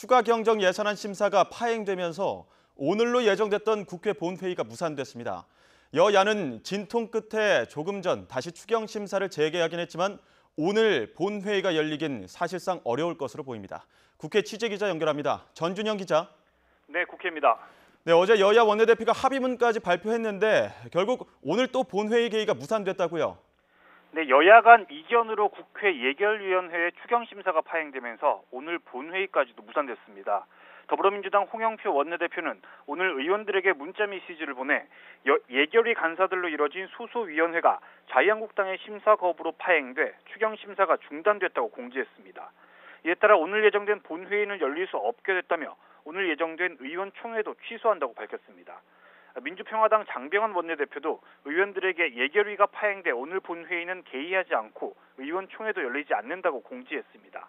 추가 경정 예산안 심사가 파행되면서 오늘로 예정됐던 국회 본회의가 무산됐습니다. 여야는 진통 끝에 조금 전 다시 추경 심사를 재개하긴 했지만 오늘 본회의가 열리긴 사실상 어려울 것으로 보입니다. 국회 취재기자 연결합니다. 전준영 기자. 네, 국회입니다. 네, 어제 여야 원내대표가 합의문까지 발표했는데 결국 오늘 또 본회의 개의가 무산됐다고요. 네, 여야 간 이견으로 국회 예결위원회의 추경 심사가 파행되면서 오늘 본회의까지도 무산됐습니다. 더불어민주당 홍영표 원내대표는 오늘 의원들에게 문자 메시지를 보내 예결위 간사들로 이뤄진 소소위원회가 자유한국당의 심사 거부로 파행돼 추경 심사가 중단됐다고 공지했습니다. 이에 따라 오늘 예정된 본회의는 열릴 수 없게 됐다며 오늘 예정된 의원총회도 취소한다고 밝혔습니다. 민주평화당 장병환 원내대표도 의원들에게 예결위가 파행돼 오늘 본회의는 개의하지 않고 의원총회도 열리지 않는다고 공지했습니다.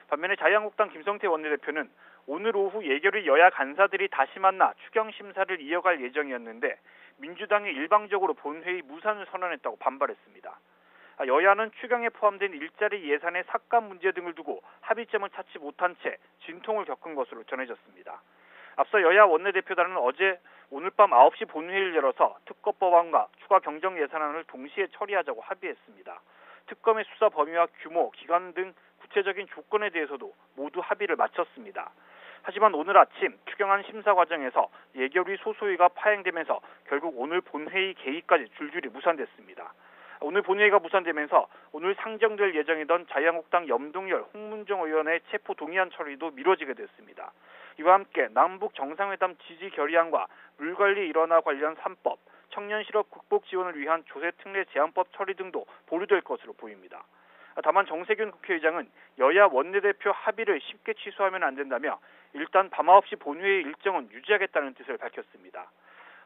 반면에 자유한국당 김성태 원내대표는 오늘 오후 예결위 여야 간사들이 다시 만나 추경 심사를 이어갈 예정이었는데 민주당이 일방적으로 본회의 무산을 선언했다고 반발했습니다. 여야는 추경에 포함된 일자리 예산의 삭감 문제 등을 두고 합의점을 찾지 못한 채 진통을 겪은 것으로 전해졌습니다. 앞서 여야 원내대표단은 어제 오늘 밤 9시 본회의를 열어서 특검법안과 추가 경정 예산안을 동시에 처리하자고 합의했습니다. 특검의 수사 범위와 규모, 기간 등 구체적인 조건에 대해서도 모두 합의를 마쳤습니다. 하지만 오늘 아침 추경안 심사 과정에서 예결위 소소위가 파행되면서 결국 오늘 본회의 개의까지 줄줄이 무산됐습니다. 오늘 본회의가 무산되면서 오늘 상정될 예정이던 자유한국당 염동열, 홍문종 의원의 체포 동의안 처리도 미뤄지게 됐습니다. 이와 함께 남북 정상회담 지지 결의안과 물관리 일원화 관련 3법, 청년 실업 극복 지원을 위한 조세 특례 제한법 처리 등도 보류될 것으로 보입니다. 다만 정세균 국회의장은 여야 원내대표 합의를 쉽게 취소하면 안 된다며 일단 밤 9시 본회의 일정은 유지하겠다는 뜻을 밝혔습니다.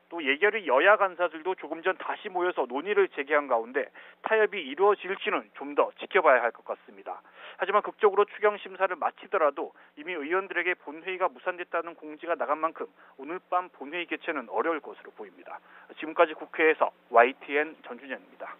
또 예결위 여야 간사들도 조금 전 다시 모여서 논의를 재개한 가운데 타협이 이루어질지는 좀 더 지켜봐야 할 것 같습니다. 하지만 극적으로 추경 심사를 마치더라도 이미 의원들에게 본회의가 무산됐다는 공지가 나간 만큼 오늘 밤 본회의 개최는 어려울 것으로 보입니다. 지금까지 국회에서 YTN 전준현입니다.